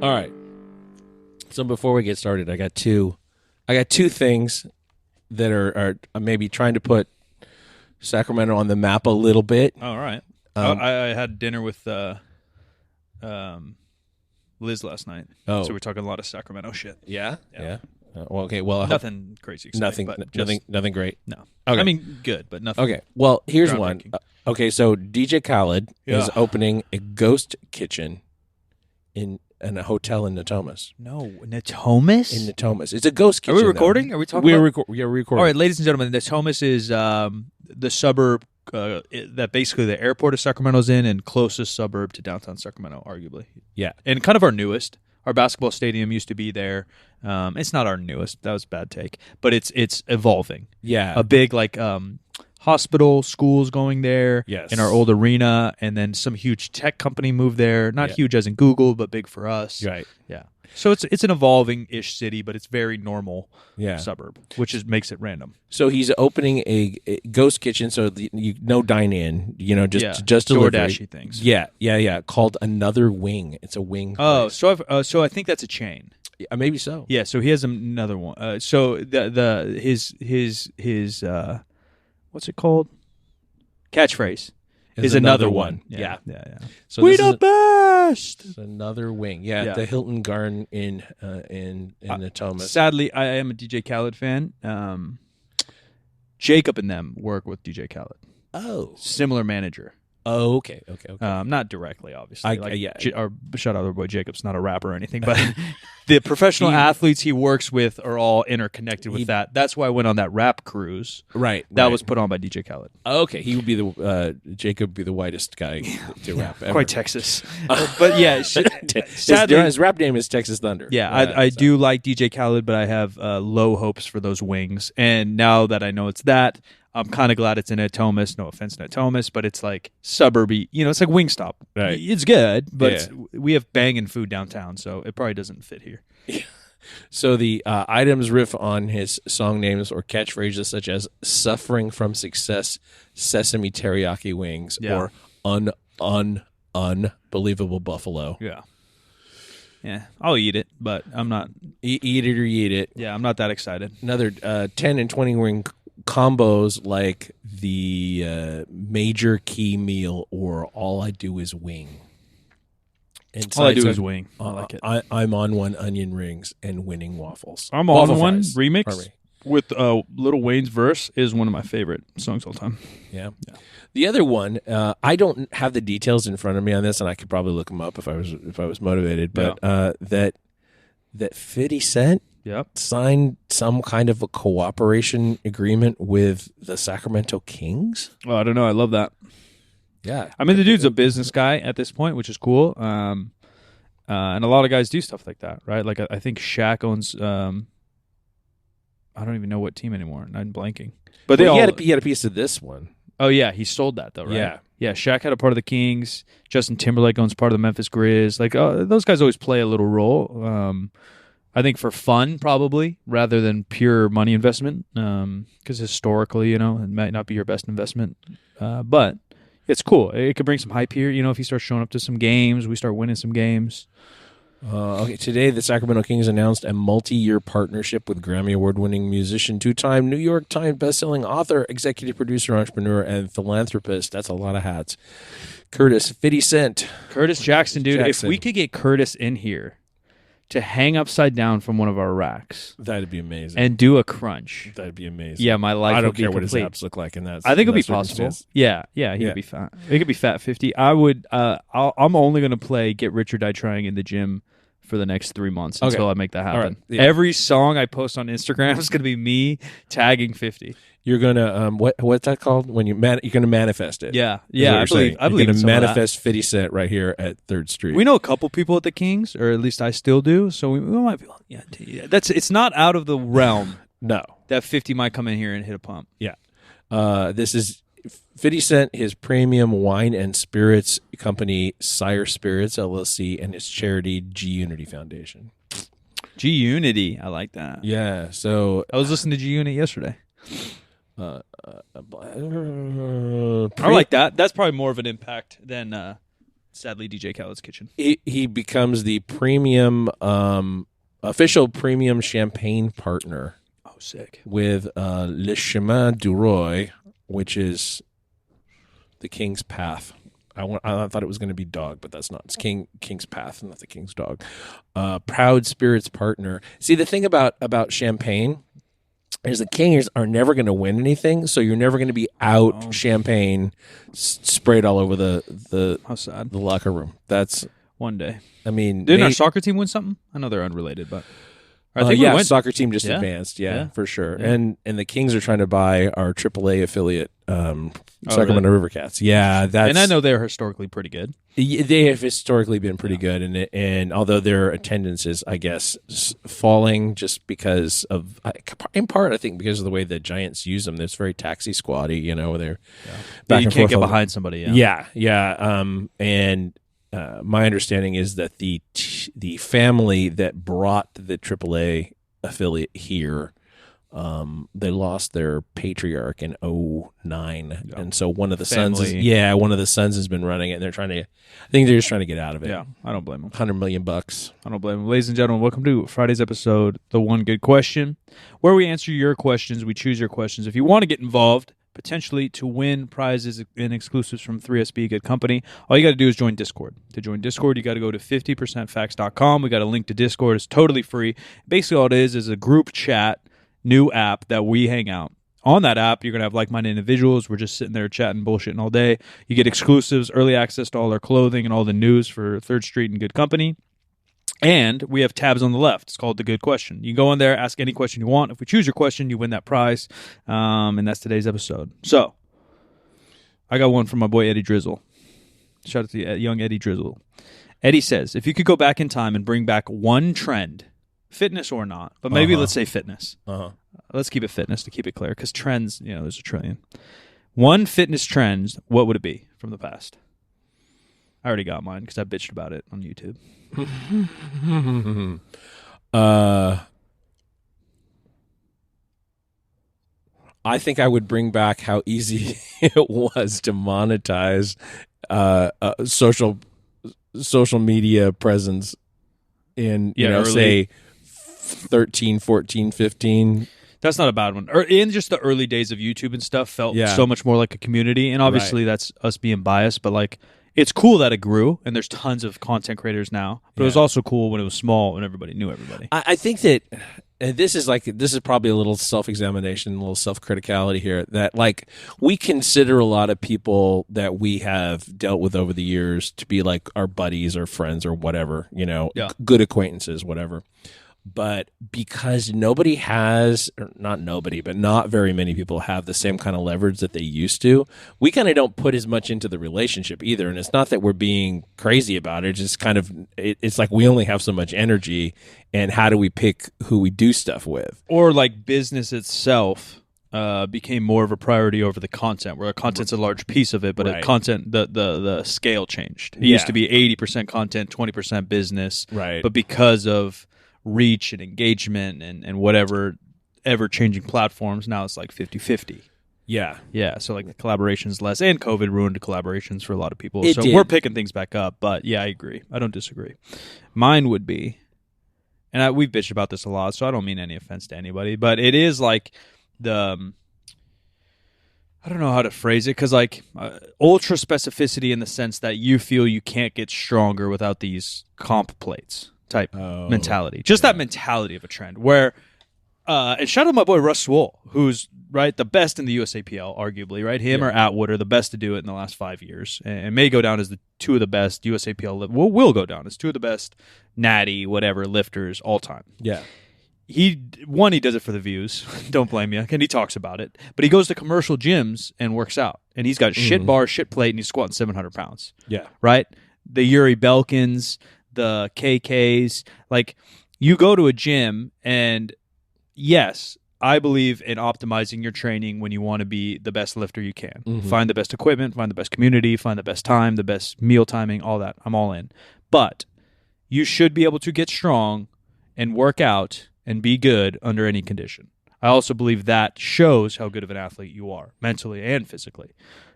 All right. So before we get started, I got two things that are maybe trying to put Sacramento on the map a little bit. Oh, all right. I had dinner with Liz last night. Oh. So we're talking a lot of Sacramento shit. Yeah. Well, okay. Well, Nothing crazy exciting. Nothing great. No. Okay. I mean, good, but nothing. Okay. Well, here's one. Okay, so DJ Khaled is Yeah. opening a ghost kitchen in a hotel in Natomas. No, Natomas? In Natomas. It's a ghost kitchen. Are we recording? Are we talking We're about? recording. All right, ladies and gentlemen, Natomas is the suburb that basically the airport of Sacramento's in and closest suburb to downtown Sacramento, arguably. Yeah. And kind of our newest. Our basketball stadium used to be there. It's not our newest. That was a bad take. But it's evolving. Yeah. A big hospital, schools going there. Yes. In our old arena, and then some huge tech company moved there. Not huge as in Google, but big for us. Right. Yeah. So it's an evolving-ish city, but it's very normal suburb, which makes it random. So he's opening a ghost kitchen, so no dine-in, just delivery. DoorDashy things. Yeah. Called Another Wing. It's a wing. Oh, place. so I think that's a chain. Yeah, maybe so. Yeah. So he has another one. So his what's it called? Catchphrase is another one. Yeah. So we the best. It's Another Wing. Yeah, the Hilton Garden in Natomas. Sadly, I am a DJ Khaled fan. Jacob and them work with DJ Khaled. Oh, similar manager. Oh, okay. Not directly, obviously. Or shout out our boy Jacob's not a rapper or anything, but the professional athletes he works with are all interconnected with that. That's why I went on that rap cruise. Right. That was put on by DJ Khaled. Okay, he would be Jacob would be the whitest guy to rap ever. Quite Texas. But yeah, sadly, his rap name is Texas Thunder. Yeah, I do like DJ Khaled, but I have low hopes for those wings. And now that I know it's that, I'm kind of glad it's in Natomas. No offense, Natomas, but it's like suburby. It's like Wingstop. Right. It's good, but we have banging food downtown, so it probably doesn't fit here. Yeah. So the items riff on his song names or catchphrases such as "Suffering from Success," "Sesame Teriyaki Wings," or "Unbelievable Buffalo." Yeah. Yeah, I'll eat it, but I'm not. Eat it or eat it. Yeah, I'm not that excited. Another 10 and 20 wing combos like the major key meal or all I do is wing. And all I do is wing. I like it. I'm on one onion rings and winning waffles. I'm Waffle on one fries. remix with Lil Wayne's verse is one of my favorite songs all time. Yeah. The other one, I don't have the details in front of me on this, and I could probably look them up if I was motivated. But that 50 Cent signed some kind of a cooperation agreement with the Sacramento Kings. Oh, I don't know. I love that. Yeah. I mean, the dude's a business guy at this point, which is cool. And a lot of guys do stuff like that, right? Like I think Shaq owns. I don't even know what team anymore. I'm blanking. But he had a piece of this one. Oh yeah, he sold that though, right? Yeah. Shaq had a part of the Kings. Justin Timberlake owns part of the Memphis Grizz. Like those guys always play a little role. I think for fun, probably, rather than pure money investment. Because historically, it might not be your best investment. But it's cool. It could bring some hype here. If he starts showing up to some games, we start winning some games. Okay, today the Sacramento Kings announced a multi-year partnership with Grammy Award-winning musician, two-time New York Times bestselling author, executive producer, entrepreneur, and philanthropist. That's a lot of hats. Curtis 50 Cent. Curtis Jackson, dude. If we could get Curtis in here to hang upside down from one of our racks. That'd be amazing. And do a crunch. That'd be amazing. Yeah, my life I don't would be care what his complete. abs look like in that. I think it'll be possible. Yeah, he could be fat. It could be fat 50. I would. I'm only going to play Get Rich or Die Trying in the gym for the next 3 months until I make that happen. Right. Yeah. Every song I post on Instagram is going to be me tagging 50. You're gonna what's that called when you're gonna manifest it? Yeah. I believe you're gonna manifest 50 Cent right here at 3rd Street. We know a couple people at the Kings, or at least I still do. So we might be. Yeah, it's not out of the realm. No, that 50 might come in here and hit a pump. Yeah. This is 50 Cent, his premium wine and spirits company, Sire Spirits LLC, and his charity G Unity Foundation. G Unity, I like that. Yeah. So I was listening to G Unit yesterday. I like that. That's probably more of an impact than Sadly, DJ Khaled's kitchen. He becomes the premium, official premium champagne partner. Oh, sick. With Le Chemin du Roi, which is the King's Path. I thought it was going to be dog, but that's not. It's King's Path, not the King's Dog. Proud Spirits partner. See, the thing about champagne is the Kings are never going to win anything, so you're never going to be out champagne sprayed all over the How sad. The locker room. That's one day. I mean, didn't our soccer team win something? I know they're unrelated, but I think soccer team just advanced. Yeah, for sure. Yeah. And the Kings are trying to buy our AAA affiliate, Sacramento really? Rivercats. Yeah, and I know they're historically pretty good. They have historically been pretty good, and although their attendance is, I guess, falling just because of, in part, I think because of the way the Giants use them. It's very taxi squaddy, they're back and forth. You can't get behind somebody. Yeah. And my understanding is that the family that brought the AAA affiliate here, they lost their patriarch in 2009, and so one of the sons has been running it, and I think they're just trying to get out of it. Yeah, I don't blame them. $100 million. I don't blame them. Ladies and gentlemen, welcome to Friday's episode, The One Good Question, where we answer your questions. We choose your questions. If you want to get involved, potentially to win prizes and exclusives from 3SB Good Company, all you got to do is join Discord. To join Discord, you got to go to 50percentfacts.com. We got a link to Discord. It's totally free. Basically, all it is a group chat, new app that we hang out. On that app, you're going to have like-minded individuals. We're just sitting there chatting, bullshitting all day. You get exclusives, early access to all our clothing and all the news for 3rd Street and Good Company. And we have tabs on the left. It's called The Good Question. You go in there, ask any question you want. If we choose your question, you win that prize. And that's today's episode. So, I got one from my boy Eddie Drizzle. Shout out to young Eddie Drizzle. Eddie says, if you could go back in time and bring back one trend, fitness or not, but maybe let's say fitness. Let's keep it fitness to keep it clear, because trends, there's a trillion. One fitness trend, what would it be from the past? I already got mine because I bitched about it on YouTube. I think I would bring back how easy it was to monetize social media presence in say 13, 14, 15. That's not a bad one. In just the early days of YouTube and stuff felt so much more like a community, and obviously that's us being biased, but like it's cool that it grew, and there's tons of content creators now. But it was also cool when it was small and everybody knew everybody. I think that this is probably a little self-examination, a little self-criticality here, that like we consider a lot of people that we have dealt with over the years to be like our buddies or friends or whatever, good acquaintances, whatever. But because not very many people have the same kind of leverage that they used to, we kind of don't put as much into the relationship either. And it's not that we're being crazy about it. It's just kind of, it's like we only have so much energy, and how do we pick who we do stuff with? Or like business itself became more of a priority over the content, where the content's a large piece of it, but the scale changed. It used to be 80% content, 20% business. Right. But because of reach and engagement and whatever ever-changing platforms, now it's like 50-50. Yeah. So like the collaboration's less, and COVID ruined collaborations for a lot of people. It did. We're picking things back up, but yeah, I agree. I don't disagree. Mine would be, and we've bitched about this a lot, so I don't mean any offense to anybody, but it is like I don't know how to phrase it, because like ultra specificity in the sense that you feel you can't get stronger without these comp plates type mentality. Just that mentality of a trend where, and shout out to my boy Russ Swole, who's the best in the USAPL, arguably, right? Him or Atwood are the best to do it in the last 5 years, and may go down as the two of the best USAPL, will go down as two of the best natty, whatever, lifters all time. Yeah. He does it for the views. Don't blame you. And he talks about it. But he goes to commercial gyms and works out. And he's got shit bar, shit plate, and he's squatting 700 pounds. Yeah. Right? The Yuri Belkins, the KKs. Like, you go to a gym, and yes, I believe in optimizing your training when you want to be the best lifter you can. Find the best equipment, find the best community, find the best time, the best meal timing, all that. I'm all in. But you should be able to get strong and work out and be good under any condition. I also believe that shows how good of an athlete you are, mentally and physically.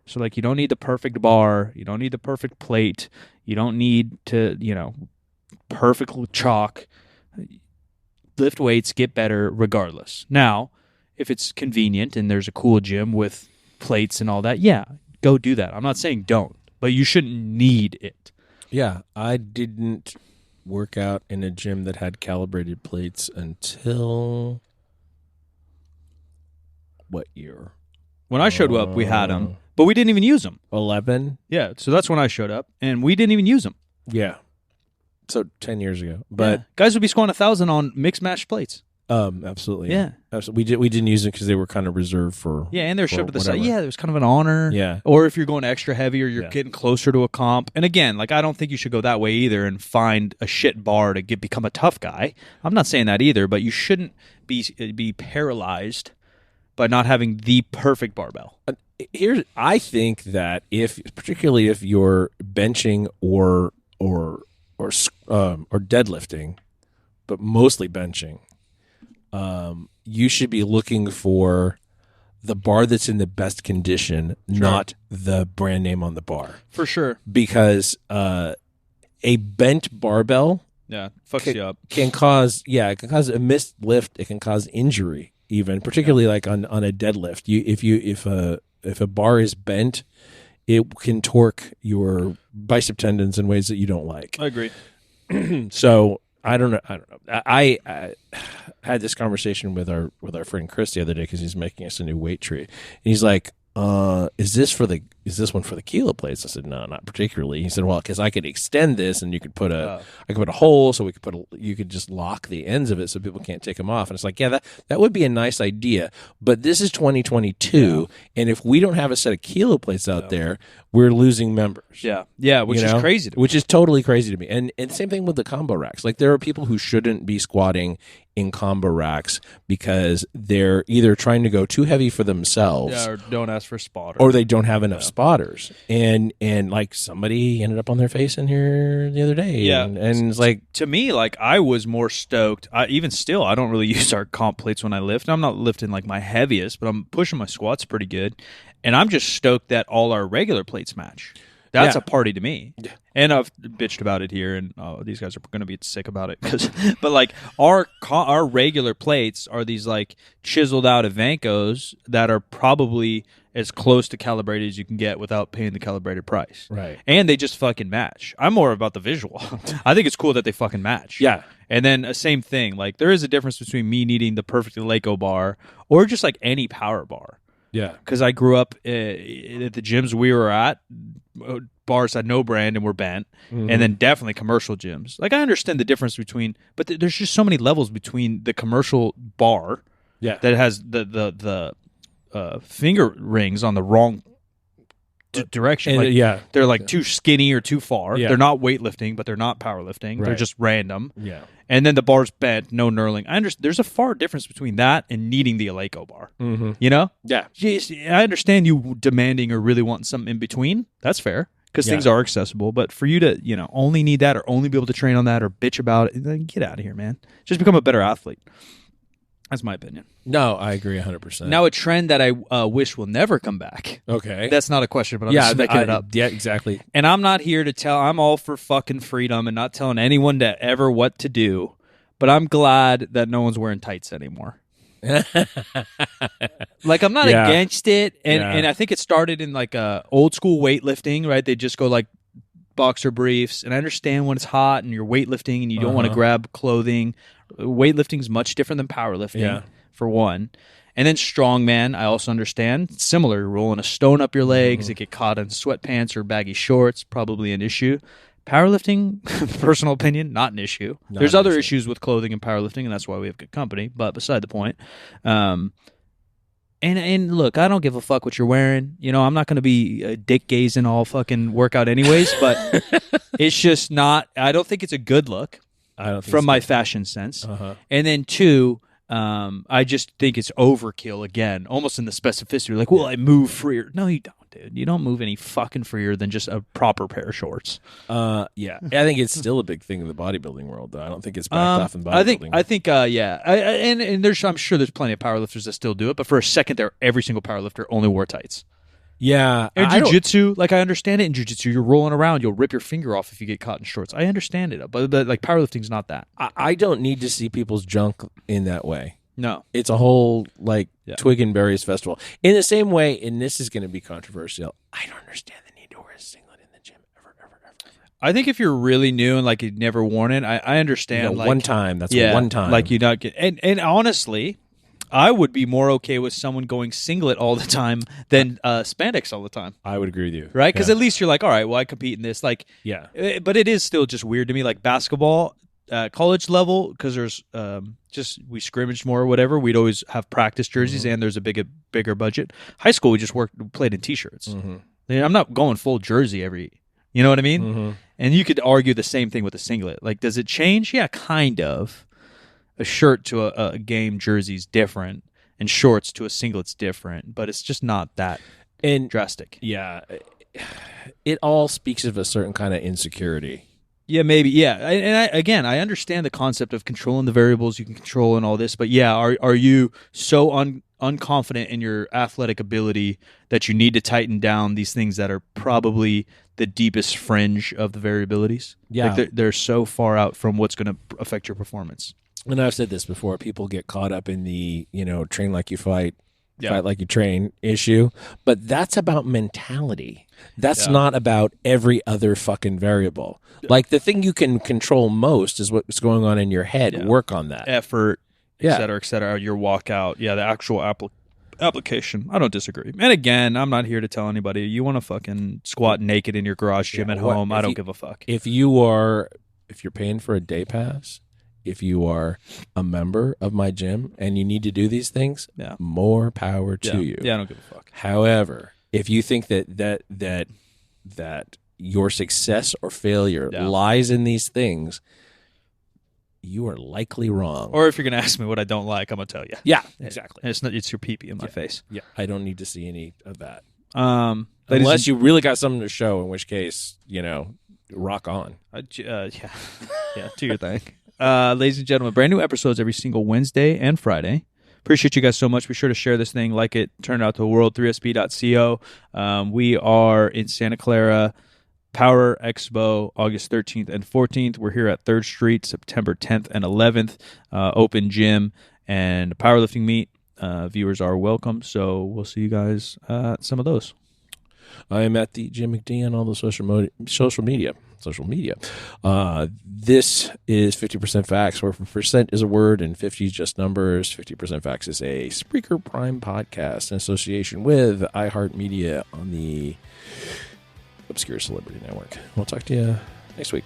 So, like, you don't need the perfect bar. You don't need the perfect plate. You don't need to, perfect chalk. Lift weights, get better regardless. Now, if it's convenient and there's a cool gym with plates and all that, yeah, go do that. I'm not saying don't, but you shouldn't need it. Yeah, I didn't work out in a gym that had calibrated plates until what year? When I showed up, we had them, but we didn't even use them. 11? Yeah, so that's when I showed up, and we didn't even use them. Yeah. So 10 years ago. But guys would be scoring 1,000 on mixed match plates. Absolutely. Yeah. Absolutely. We didn't use them because they were kind of reserved for. Yeah, and they're shoved to the side. Yeah, it was kind of an honor. Yeah. Or if you're going extra heavy or you're getting closer to a comp. And again, like, I don't think you should go that way either and find a shit bar to become a tough guy. I'm not saying that either, but you shouldn't be paralyzed by not having the perfect barbell. I think that particularly if you're benching or deadlifting, but mostly benching, you should be looking for the bar that's in the best condition, not the brand name on the bar. For sure. Because a bent barbell fucks you up. Can cause a missed lift. It can cause injury, even particularly like on a deadlift. If a bar is bent, it can torque your bicep tendons in ways that you don't like. I agree. So I don't know. I had this conversation with our friend Chris the other day because he's making us a new weight tree, and he's like, "Is this one for the kilo plates?" I said, "No, not particularly." He said, "Well, because I could extend this, and you could put I could put a hole, so you could just lock the ends of it so people can't take them off." And it's like, yeah, that would be a nice idea, but this is 2022, and if we don't have a set of kilo plates out there, we're losing members. Yeah, which is crazy to me. Which is totally crazy to me. And same thing with the combo racks. Like, there are people who shouldn't be squatting in combo racks because they're either trying to go too heavy for themselves, or don't ask for spotters, or they don't have enough spotters. And like, somebody ended up on their face in here the other day. Yeah, and it's like, to me, like, I was more stoked. Even still, I don't really use our comp plates when I lift. I'm not lifting like my heaviest, but I'm pushing my squats pretty good. And I'm just stoked that all our regular plates match. That's a party to me. Yeah. And I've bitched about it here, and these guys are going to be sick about it. But like, our regular plates are these like chiseled out Evancos that are probably as close to calibrated as you can get without paying the calibrated price. Right. And they just fucking match. I'm more about the visual. I think it's cool that they fucking match. Yeah. And then same thing. Like, there is a difference between me needing the perfect Eleiko bar or just like any power bar. Yeah, because I grew up at the gyms we were at, bars had no brand and were bent, and then definitely commercial gyms. Like, I understand the difference between, but there's just so many levels between the commercial bar, that has the finger rings on the wrong direction. And, they're like too skinny or too far. Yeah. They're not weightlifting, but they're not powerlifting. Right. They're just random. Yeah. And then the bar's bent, no knurling. I understand. There's a far difference between that and needing the Eleiko bar. Mm-hmm. You know? Yeah. Jeez, I understand you demanding or really wanting something in between. That's fair because things are accessible. But for you to, only need that or only be able to train on that or bitch about it, then get out of here, man. Just become a better athlete. That's my opinion. No, I agree 100%. Now, a trend that I wish will never come back. Okay. That's not a question, but I'm just making it up. Yeah, exactly. And I'm not here to I'm all for fucking freedom and not telling anyone to ever what to do, but I'm glad that no one's wearing tights anymore. Like, I'm not against it, and I think it started in like old school weightlifting, right? They just go like boxer briefs, and I understand when it's hot and you're weightlifting and you don't want to grab clothing. Weightlifting is much different than powerlifting, for one. And then strongman, I also understand. Similar, rolling a stone up your legs, it get caught in sweatpants or baggy shorts, probably an issue. Powerlifting, personal opinion, not an issue. There's other issues with clothing and powerlifting, and that's why we have good company, but beside the point. And look, I don't give a fuck what you're wearing. I'm not going to be dick gazing all fucking workout anyways, but it's just not, I don't think it's a good look. I don't think from my fashion sense. And then two, I just think it's overkill again, almost in the specificity. Like, well, I move freer. No, you don't. dude. You don't move any fucking freer than just a proper pair of shorts. Yeah. I think it's still a big thing in the bodybuilding world, though. I don't think it's backed off in bodybuilding. I think, yeah. And I'm sure there's plenty of powerlifters that still do it, but for a second there, every single powerlifter only wore tights. Yeah. And jiu-jitsu, like I understand it in jiu-jitsu, you're rolling around, you'll rip your finger off if you get caught in shorts. I understand it, but like powerlifting's not that. I don't need to see people's junk in that way. No. It's a whole twig and berries festival. In the same way, and this is going to be controversial, I don't understand the need to wear a singlet in the gym ever. I think if you're really new and like you've never worn it, I understand. One time. That's one time. Like you not get and honestly, I would be more okay with someone going singlet all the time than spandex all the time. I would agree with you. Right? Because at least you're like, all right, well, I compete in this. Like, yeah. But it is still just weird to me. Like basketball, college level, because there's we scrimmaged more or whatever. We'd always have practice jerseys and there's a bigger budget. High school, we just played in T-shirts. Mm-hmm. I'm not going full jersey every. You know what I mean? Mm-hmm. And you could argue the same thing with a singlet. Like, does it change? Yeah, kind of. A shirt to a game jersey's different, and shorts to a singlet's different, but it's just not that drastic. Yeah, it all speaks of a certain kind of insecurity. Yeah, maybe. Yeah, and I understand the concept of controlling the variables you can control and all this, but yeah, are you so unconfident in your athletic ability that you need to tighten down these things that are probably the deepest fringe of the variabilities? Yeah, like they're so far out from what's going to affect your performance. And I've said this before, people get caught up in the, train like you fight, fight like you train issue. But that's about mentality. That's not about every other fucking variable. Like the thing you can control most is what's going on in your head. Yeah. Work on that. Effort, et cetera, your walkout. Yeah, the actual application. I don't disagree. And again, I'm not here to tell anybody, you want to fucking squat naked in your garage gym at home. I don't give a fuck. If you're paying for a day pass, if you are a member of my gym and you need to do these things, more power to you. Yeah, I don't give a fuck. However, if you think that your success or failure lies in these things, you are likely wrong. Or if you're going to ask me what I don't like, I'm going to tell you. Yeah, exactly. It's your pee-pee in my face. Yeah, I don't need to see any of that. Unless you really got something to show, in which case, rock on. Do your thing. Ladies and gentlemen, brand new episodes every single Wednesday and Friday. Appreciate you guys so much. Be sure to share this thing, like it, turn it out to the world, 3sp.co. We are in Santa Clara, Power Expo, August 13th and 14th. We're here at 3rd Street, September 10th and 11th. Open gym and powerlifting meet. Viewers are welcome, so we'll see you guys at some of those. I am at the Jim McDonald on all the social media. This is 50% Facts, where percent is a word and 50 is just numbers. 50% Facts is a Spreaker Prime podcast in association with iHeartMedia on the Obscure Celebrity Network. We'll talk to you next week.